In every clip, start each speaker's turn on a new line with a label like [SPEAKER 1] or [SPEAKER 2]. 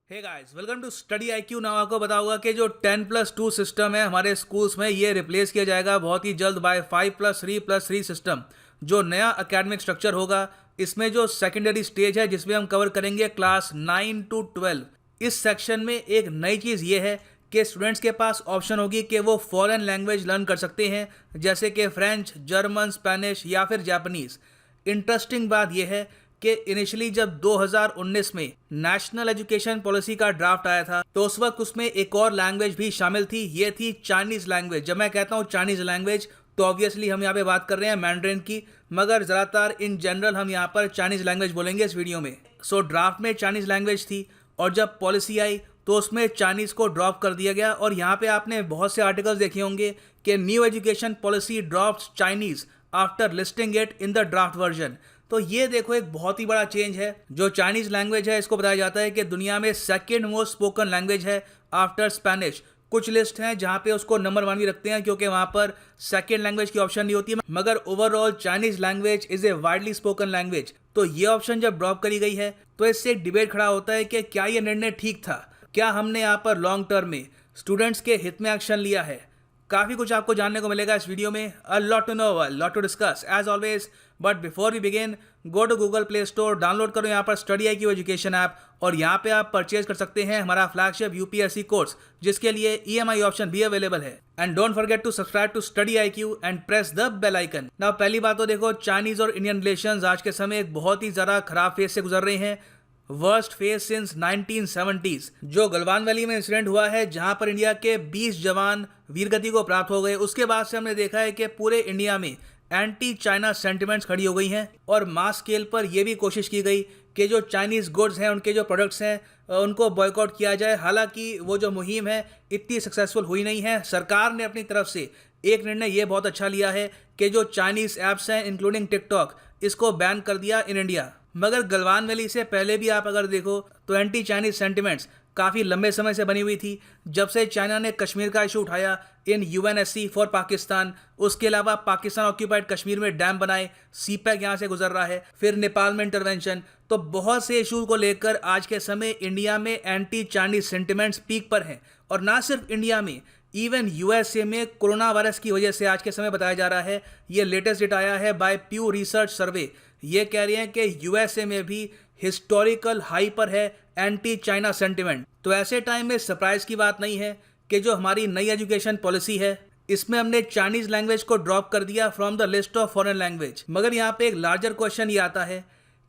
[SPEAKER 1] Hey guys, welcome to study IQ। Now आपको बताऊंगा कि जो 10+2 सिस्टम है हमारे स्कूल्स में, ये रिप्लेस किया जाएगा बहुत ही जल्द बाय 5+3+3 सिस्टम। जो नया एकेडमिक स्ट्रक्चर होगा, इसमें जो सेकेंडरी स्टेज है जिसमें हम कवर करेंगे क्लास 9 to 12। इस सेक्शन में एक नई चीज़ ये है कि स्टूडेंट्स के पास ऑप्शन होगी कि वो फॉरेन लैंग्वेज लर्न कर सकते हैं, जैसे कि फ्रेंच, जर्मन, स्पेनिश या फिर जापानीज़। इंटरेस्टिंग बात यह है कि इनिशियली जब 2019 में नेशनल एजुकेशन पॉलिसी का ड्राफ्ट आया था, तो उस वक्त उसमें एक और लैंग्वेज भी शामिल थी। ये थी चाइनीज़ लैंग्वेज। जब मैं कहता हूँ चाइनीज़ लैंग्वेज, तो ऑब्वियसली हम यहाँ पे बात कर रहे हैं मैंड्रिन की, मगर ज़्यादातर इन जनरल हम यहाँ पर चाइनीज़ लैंग्वेज बोलेंगे इस वीडियो में। सो ड्राफ्ट में चाइनीज़ लैंग्वेज थी, और जब पॉलिसी आई तो उसमें चाइनीज़ को ड्रॉप कर दिया गया। और यहाँ पे आपने बहुत से आर्टिकल्स देखे होंगे कि new education policy drops Chinese after listing it in the draft version. तो ये देखो, एक बहुत ही बड़ा चेंज है। जो चाइनीज़ लैंग्वेज है, इसको बताया जाता है कि दुनिया में सेकेंड मोस्ट स्पोकन लैंग्वेज है आफ्टर स्पेनिश। कुछ लिस्ट हैं जहाँ पे उसको नंबर 1 भी रखते हैं, क्योंकि वहाँ पर सेकेंड लैंग्वेज की ऑप्शन नहीं होती है, मगर overall Chinese language is a widely spoken language. तो ये ऑप्शन जब ड्रॉप करी गई है, तो इससे एक डिबेट खड़ा होता है कि क्या ये निर्णय ठीक था, क्या हमने यहाँ पर लॉन्ग टर्म में स्टूडेंट्स के हित में एक्शन लिया है। काफ़ी कुछ आपको जानने को मिलेगा इस वीडियो में। A lot to know, a lot to discuss as always. But before we begin, go to Google play store, download करो यहाँ पर स्टडी IQ एजुकेशन ऐप, और यहाँ पे आप परचेज कर सकते हैं हमारा फ्लैगशिप UPSC कोर्स, जिसके लिए EMI ऑप्शन भी अवेलेबल है। And don't forget to subscribe to study IQ and press the bell icon. Now पहली बात तो देखो, चाइनीज़ और इंडियन रिलेशंस आज के समय एक बहुत ही ज़्यादा खराब फेज से गुजर रहे हैं। Worst phase since 1970s। जो गलवान वैली में इंसिडेंट हुआ है, जहां पर इंडिया के 20 जवान वीरगति को प्राप्त हो गए, उसके बाद से हमने देखा है कि पूरे इंडिया में एंटी चाइना सेंटिमेंट्स खड़ी हो गई हैं, और मास स्केल पर यह भी कोशिश की गई कि जो चाइनीज़ गुड्स हैं, उनके जो प्रोडक्ट्स हैं, उनको बॉयकॉट किया जाए। हालांकि वो जो मुहिम है इतनी सक्सेसफुल हुई नहीं है। सरकार ने अपनी तरफ से एक निर्णय ये बहुत अच्छा लिया है कि जो चाइनीज़ ऐप्स हैं इंक्लूडिंग टिकटॉक, इसको बैन कर दिया इन इंडिया। मगर गलवान वैली से पहले भी आप अगर देखो तो एंटी चाइनीज सेंटिमेंट्स काफ़ी लंबे समय से बनी हुई थी। जब से चाइना ने कश्मीर का इशू उठाया इन UNSC फॉर पाकिस्तान, उसके अलावा पाकिस्तान ऑक्यूपाइड कश्मीर में डैम बनाए, CPEC यहाँ से गुजर रहा है, फिर नेपाल में इंटरवेंशन, तो बहुत से इशू को लेकर आज के समय इंडिया में एंटी चाइनीज सेंटिमेंट्स पीक पर हैं। और ना सिर्फ इंडिया में, इवन USA में कोरोना वायरस की वजह से आज के समय बताया जा रहा है, ये लेटेस्ट डेटा आया है बाय प्यू रिसर्च सर्वे, ये कह रहे हैं कि USA में भी हिस्टोरिकल हाई पर है एंटी चाइना सेंटिमेंट। तो ऐसे टाइम में सरप्राइज की बात नहीं है कि जो हमारी नई एजुकेशन पॉलिसी है, इसमें हमने चाइनीज लैंग्वेज को ड्रॉप कर दिया from the list of foreign language. मगर यहाँ पे एक लार्जर क्वेश्चन ये आता है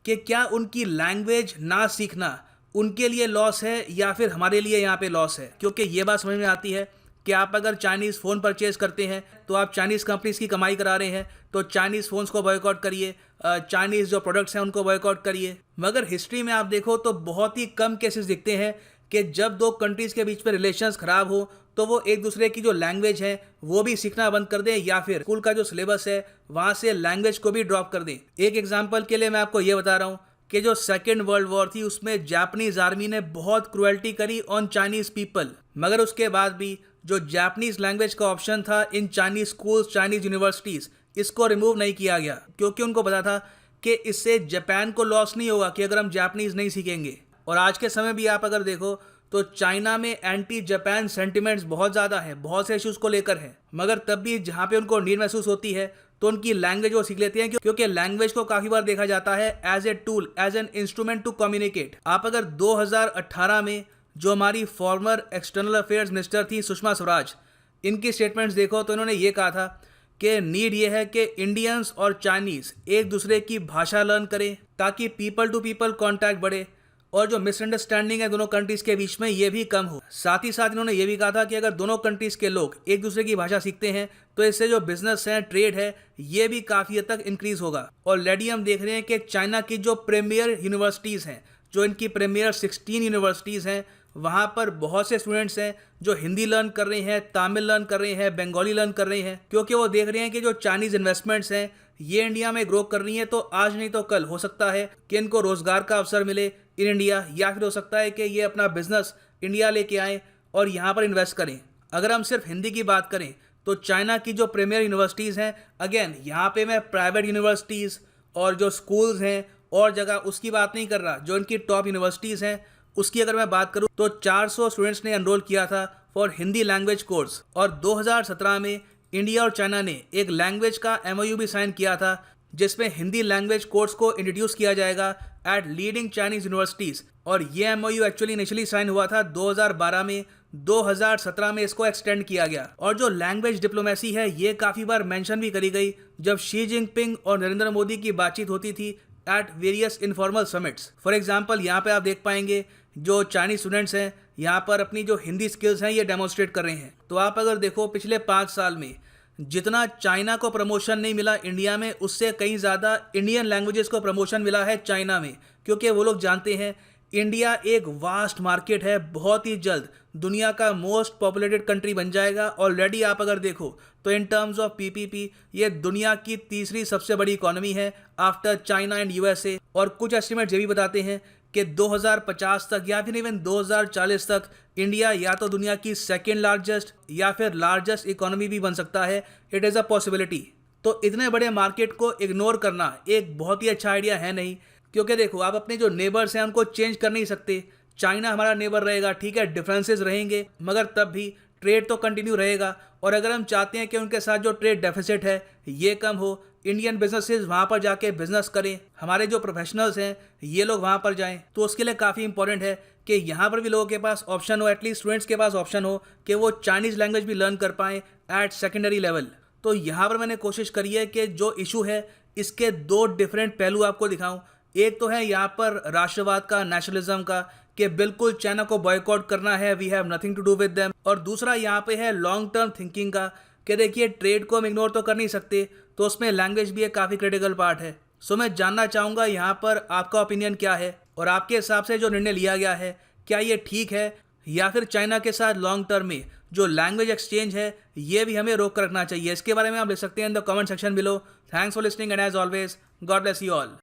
[SPEAKER 1] कि क्या उनकी लैंग्वेज ना सीखना उनके लिए लॉस है या फिर हमारे लिए यहाँ पे लॉस है। क्योंकि ये बात समझ में आती है कि आप अगर चाइनीज़ फ़ोन परचेज करते हैं तो आप चाइनीज़ कंपनीज़ की कमाई करा रहे हैं, तो चाइनीज़ फ़ोन्स को बॉयकॉट करिए, चाइनीज़ जो प्रोडक्ट्स हैं उनको बॉयकॉट करिए। मगर हिस्ट्री में आप देखो तो बहुत ही कम केसेस दिखते हैं कि जब दो कंट्रीज़ के बीच में रिलेशंस ख़राब हो तो वो एक दूसरे की जो लैंग्वेज है वो भी सीखना बंद कर दें, या फिर स्कूल का जो सिलेबस है वहाँ से लैंग्वेज को भी ड्रॉप कर दें। एक एग्जाम्पल के लिए मैं आपको ये बता रहा हूँ कि जो सेकेंड वर्ल्ड वॉर थी, उसमें जापानीज़ आर्मी ने बहुत क्रुएल्टी करी ऑन चाइनीज़ पीपल, मगर उसके बाद भी जो जापानीज़ लैंग्वेज का ऑप्शन था इन चाइनीज़ स्कूल्स, चाइनीज़ यूनिवर्सिटीज़, इसको रिमूव नहीं किया गया, क्योंकि उनको पता था कि इससे जापान को लॉस नहीं होगा कि अगर हम जापानीज़ नहीं सीखेंगे। और आज के समय भी आप अगर देखो तो चाइना में एंटी जापान सेंटिमेंट्स बहुत ज़्यादा है, बहुत से इश्यूज़ को लेकर है, मगर तब भी जहाँ पे उनको नीड महसूस होती है तो उनकी लैंग्वेज वो सीख लेते हैं, क्योंकि लैंग्वेज को काफ़ी बार देखा जाता है as a tool, as an instrument to communicate. आप अगर 2018 में जो हमारी फॉर्मर एक्सटर्नल अफेयर्स मिनिस्टर थी सुषमा स्वराज, इनकी स्टेटमेंट्स देखो तो इन्होंने ये कहा था कि नीड ये है कि इंडियंस और चाइनीज़ एक दूसरे की भाषा लर्न करें ताकि पीपल टू पीपल कॉन्टैक्ट बढ़े, और जो मिसअंडरस्टैंडिंग है दोनों कंट्रीज़ के बीच में ये भी कम हो। साथ ही साथ इन्होंने ये भी कहा था कि अगर दोनों कंट्रीज़ के लोग एक दूसरे की भाषा सीखते हैं तो इससे जो बिजनेस है, ट्रेड है, ये भी काफ़ी हद तक इंक्रीज़ होगा। ऑलरेडी हम देख रहे हैं कि चाइना की जो प्रीमियर यूनिवर्सिटीज़ हैं, जो इनकी प्रीमियर 16 यूनिवर्सिटीज़ हैं, वहाँ पर बहुत से स्टूडेंट्स हैं जो हिंदी लर्न कर रहे हैं, तमिल लर्न कर रहे हैं, बंगाली लर्न कर रहे हैं, क्योंकि वो देख रहे हैं कि जो चाइनीज़ इन्वेस्टमेंट्स हैं ये इंडिया में ग्रो कर रही हैं, तो आज नहीं तो कल हो सकता है कि इनको रोज़गार का अवसर मिले इन इंडिया, या फिर हो सकता है कि ये अपना बिजनेस इंडिया लेके आएँ और यहाँ पर इन्वेस्ट करें। अगर हम सिर्फ हिंदी की बात करें तो चाइना की जो प्रीमियर यूनिवर्सिटीज़ हैं, अगेन यहाँ पे मैं प्राइवेट यूनिवर्सिटीज़ और जो स्कूल्स हैं और जगह उसकी बात नहीं कर रहा, जो इनकी टॉप यूनिवर्सिटीज़ हैं उसकी अगर मैं बात करूं तो 400 स्टूडेंट्स ने एनरोल किया था फॉर हिंदी लैंग्वेज कोर्स। और 2017 में इंडिया और चाइना ने एक लैंग्वेज का एमओयू भी साइन किया था जिसमें हिंदी लैंग्वेज कोर्स को इंट्रोड्यूस किया जाएगा एट लीडिंग चाइनीज यूनिवर्सिटीज। और ये एमओयू एक्चुअली इनिशियली साइन हुआ था 2012 में, 2017 में इसको एक्सटेंड किया गया। और जो लैंग्वेज डिप्लोमेसी है ये काफ़ी बार मेंशन भी करी गई जब शी जिनपिंग और नरेंद्र मोदी की बातचीत होती थी at various informal summits. For example यहाँ पे आप देख पाएंगे जो चाइनीज स्टूडेंट्स हैं यहाँ पर अपनी जो हिंदी स्किल्स हैं ये डेमोन्स्ट्रेट कर रहे हैं। तो आप अगर देखो पिछले 5 साल में जितना चाइना को प्रमोशन नहीं मिला इंडिया में, उससे कहीं ज़्यादा इंडियन लैंग्वेजेस को प्रमोशन मिला है चाइना में, क्योंकि वो लोग जानते हैं इंडिया एक वास्ट मार्केट है, बहुत ही जल्द दुनिया का मोस्ट पॉपुलेटेड कंट्री बन जाएगा। ऑलरेडी आप अगर देखो तो इन टर्म्स ऑफ पीपीपी ये दुनिया की तीसरी सबसे बड़ी इकोनॉमी है आफ्टर चाइना एंड यूएसए। और कुछ एस्टिमेट्स ये भी बताते हैं कि 2050 तक या फिर इवन 2040 तक इंडिया या तो दुनिया की सेकेंड लार्जेस्ट या फिर लार्जेस्ट इकोनॉमी भी बन सकता है। It is a possibility. तो इतने बड़े मार्केट को इग्नोर करना एक बहुत ही अच्छा आइडिया है नहीं, क्योंकि देखो आप अपने जो नेबर्स हैं उनको चेंज कर नहीं सकते। चाइना हमारा नेबर रहेगा, ठीक है, डिफरेंसेस रहेंगे, मगर तब भी ट्रेड तो कंटिन्यू रहेगा। और अगर हम चाहते हैं कि उनके साथ जो ट्रेड डेफिसिट है ये कम हो, इंडियन बिजनेसेस वहाँ पर जाके बिजनेस करें, हमारे जो प्रोफेशनल्स हैं ये लोग वहाँ पर जाएं, तो उसके लिए काफ़ी इंपॉर्टेंट है कि यहाँ पर भी लोगों के पास ऑप्शन हो, एटलीस्ट स्टूडेंट्स के पास ऑप्शन हो कि वो चाइनीज़ लैंग्वेज भी लर्न कर पाएँ एट सेकेंडरी लेवल। तो यहाँ पर मैंने कोशिश करी है कि जो इशू है इसके 2 डिफरेंट पहलू आपको दिखाऊं। एक तो है यहाँ पर राष्ट्रवाद का, नेशनलिज्म का, कि बिल्कुल चाइना को बॉयकॉट करना है, we have nothing to do with them. और दूसरा यहाँ पे है लॉन्ग टर्म थिंकिंग का, कि देखिए ट्रेड को हम इग्नोर तो कर नहीं सकते, तो उसमें लैंग्वेज भी एक काफ़ी क्रिटिकल पार्ट है। सो मैं जानना चाहूँगा यहाँ पर आपका ओपिनियन क्या है और आपके हिसाब से जो निर्णय लिया गया है क्या ये ठीक है, या फिर चाइना के साथ लॉन्ग टर्म में जो लैंग्वेज एक्सचेंज है ये भी हमें रोक कर रखना चाहिए। इसके बारे में आप लिख सकते हैं in the comment section below. Thanks for listening and as always God bless you all.